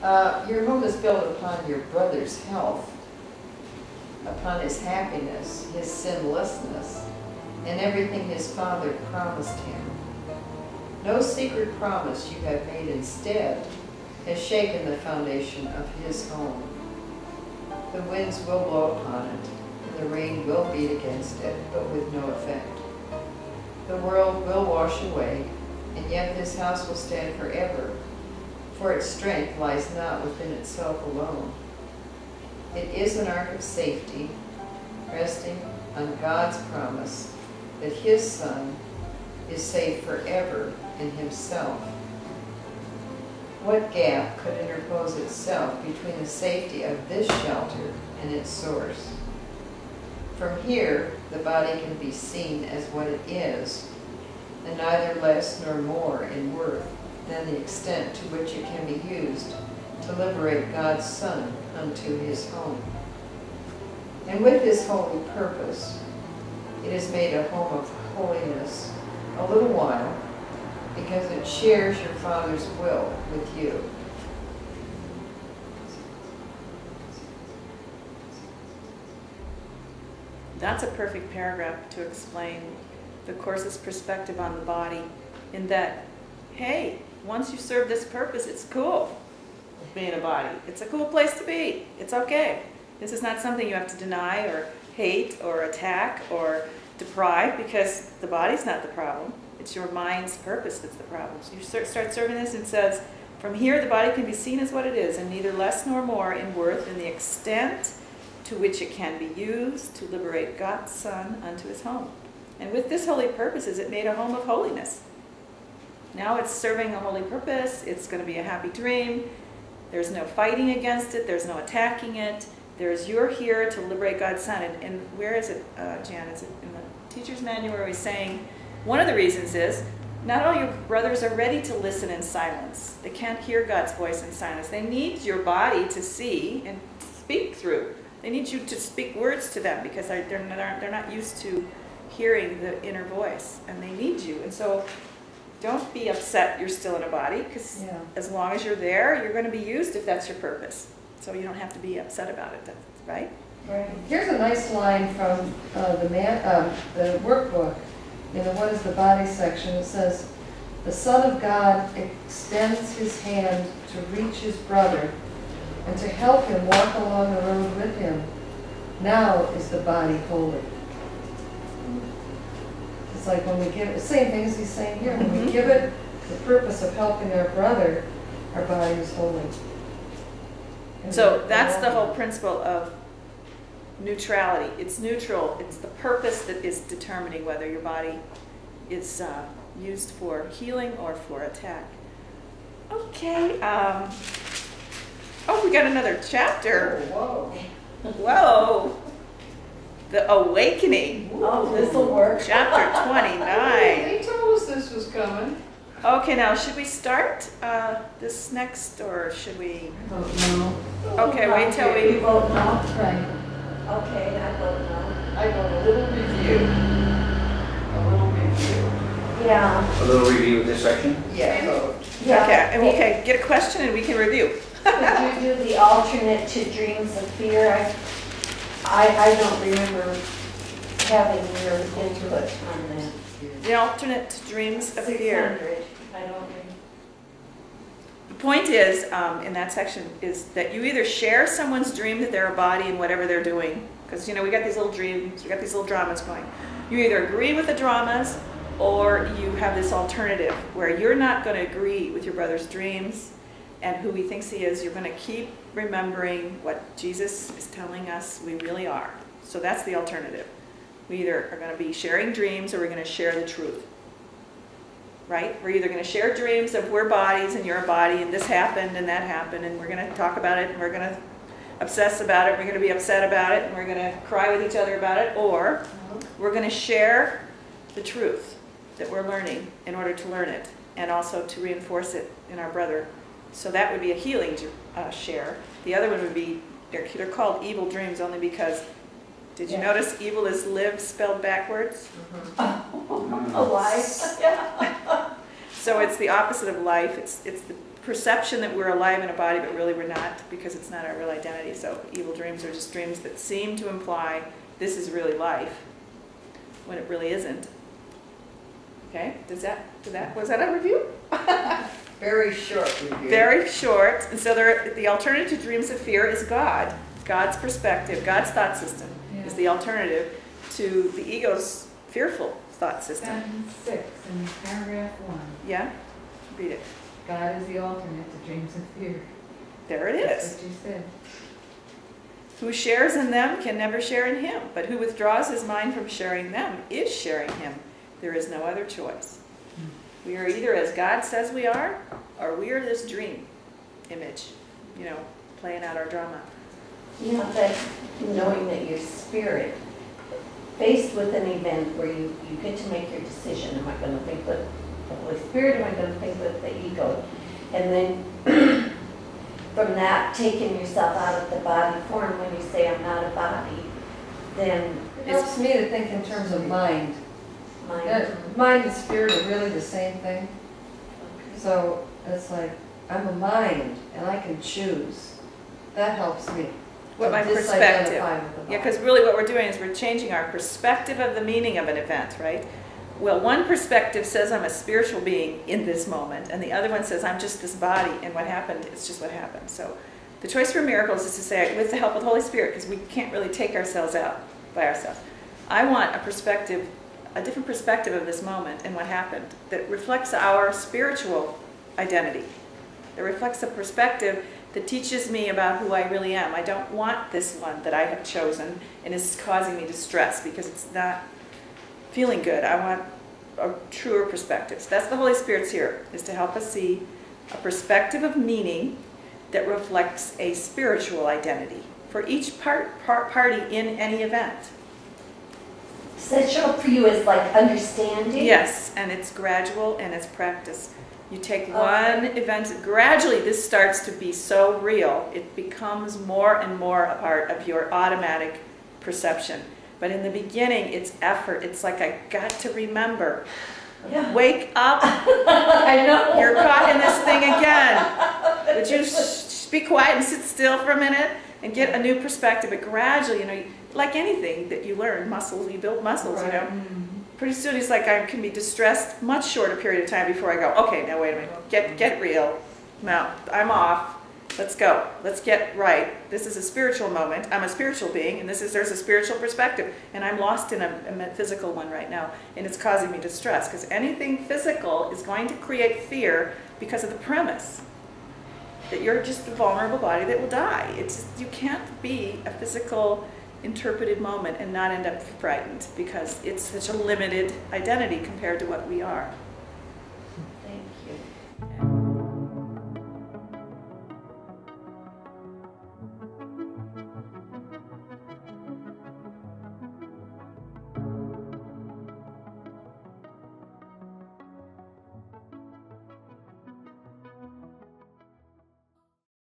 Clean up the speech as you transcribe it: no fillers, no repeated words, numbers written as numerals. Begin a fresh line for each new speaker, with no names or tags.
Your home is built upon your brother's health, upon his happiness, his sinlessness, and everything his father promised him. No secret promise you have made instead has shaken the foundation of his home. The winds will blow upon it, and the rain will beat against it, but with no effect. The world will wash away, and yet this house will stand forever, for its strength lies not within itself alone. It is an ark of safety, resting on God's promise that his Son is safe forever in himself. What gap could interpose itself between the safety of this shelter and its source? From here, the body can be seen as what it is, and neither less nor more in worth than the extent to which it can be used to liberate God's Son unto his home. And with this holy purpose, it is made a home of holiness a little while, because it shares your Father's will with you.
That's a perfect paragraph to explain the Course's perspective on the body, in that, hey, once you serve this purpose, it's cool being a body. It's a cool place to be. It's okay. This is not something you have to deny or hate or attack or deprive, because the body's not the problem. It's your mind's purpose that's the problem. So you start serving this, and it says, from here the body can be seen as what it is, and neither less nor more in worth in the extent to which it can be used to liberate God's Son unto his home. And with this holy purpose is it made a home of holiness. Now it's serving a holy purpose. It's going to be a happy dream. There's no fighting against it. There's no attacking it. There's, you're here to liberate God's Son. And where is it, Jan? Is it in the teacher's manual where he's saying, one of the reasons is, not all your brothers are ready to listen in silence. They can't hear God's voice in silence. They need your body to see and speak through. They need you to speak words to them, because they're not used to hearing the inner voice, and they need you. And so don't be upset you're still in a body, because as long as you're there, you're going to be used if that's your purpose. So you don't have to be upset about it, right?
Right. Here's a nice line from the workbook in the What is the Body section. It says, the Son of God extends his hand to reach his brother and to help him walk along the road with him. Now is the body holy. It's like when we give it, the same thing as he's saying here, when we give it the purpose of helping our brother, our body is holy. And
so that's the whole principle of neutrality. It's neutral. It's the purpose that is determining whether your body is used for healing or for attack. Okay. Oh, we got another chapter.
Oh, whoa.
Whoa. The Awakening.
Oh, this will work.
Chapter 29.
They told us this was coming.
Okay, now should we start this next, or should we?
No.
Okay, wait till we
vote no. Right. Okay, I vote no.
I got a little review. A little review.
Yeah.
A little review of this section?
Yeah, vote.
Yeah.
Okay, and okay, get a question and we can review.
Could you do the alternate to Dreams of Fear? I don't remember having your input on that.
The alternate to Dreams of Fear.
600. I don't remember.
The point is, in that section, is that you either share someone's dream that they're a body in whatever they're doing, because we got these little dreams, we got these little dramas going. You either agree with the dramas, or you have this alternative where you're not going to agree with your brother's dreams and who he thinks he is. You're going to keep remembering what Jesus is telling us we really are. So that's the alternative. We either are going to be sharing dreams, or we're going to share the truth. Right? We're either going to share dreams of we're bodies and you're a body and this happened and that happened, and we're going to talk about it and we're going to obsess about it, we're going to be upset about it, and we're going to cry with each other about it, or we're going to share the truth that we're learning in order to learn it and also to reinforce it in our brother. So that would be a healing share. The other one would be, they're called evil dreams only because, did you notice evil is live spelled backwards?
A life.
So it's the opposite of life. It's the perception that we're alive in a body, but really we're not, because it's not our real identity. So evil dreams are just dreams that seem to imply this is really life, when it really isn't. Okay, was that a review?
Very short review.
Very short. And so the alternative to dreams of fear is God. God's perspective, God's thought system is the alternative to the ego's fearful thought system.
Sentence 6 in paragraph 1.
Yeah? Read it.
God is the alternate to dreams of fear.
There it
That's
is.
what you said.
Who shares in them can never share in him, but who withdraws his mind from sharing them is sharing him. There is no other choice. We are either as God says we are, or we are this dream image, playing out our drama.
That knowing that your spirit, faced with an event where you get to make your decision, am I going to think with the Holy Spirit, am I going to think with the ego? And then from that, taking yourself out of the body form, when you say I'm not a body, then
It helps me to think in terms of mind.
mind.
Mind and spirit are really the same thing. So it's like, I'm a mind and I can choose. That helps me.
What
to
my perspective.
disidentify with the body.
Yeah, because really what we're doing is we're changing our perspective of the meaning of an event, right? Well, one perspective says I'm a spiritual being in this moment, and the other one says I'm just this body, and what happened is just what happened. So the choice for miracles is to say, with the help of the Holy Spirit, because we can't really take ourselves out by ourselves. I want a perspective, a different perspective of this moment and what happened that reflects our spiritual identity. That reflects a perspective that teaches me about who I really am. I don't want this one that I have chosen and is causing me distress because it's not feeling good. I want a truer perspective. So that's the Holy Spirit's here, is to help us see a perspective of meaning that reflects a spiritual identity for each party in any event.
Does that show up for you as like understanding?
Yes, and it's gradual and it's practice. You take one event, gradually this starts to be so real, it becomes more and more a part of your automatic perception. But in the beginning, it's effort. It's like, I got to remember.
Yeah.
Wake up.
I know.
You're caught in this thing again. Would you be quiet and sit still for a minute and get a new perspective? But gradually, like anything that you learn, muscles, you build muscles, Pretty soon he's like, I can be distressed much shorter period of time before I go, okay, now wait a minute, get real. Now, I'm off. Let's go. Let's get right. This is a spiritual moment. I'm a spiritual being, and there's a spiritual perspective. And I'm lost in a physical one right now, and it's causing me distress. Because anything physical is going to create fear because of the premise that you're just the vulnerable body that will die. You can't be a physical interpreted moment and not end up frightened because it's such a limited identity compared to what we are.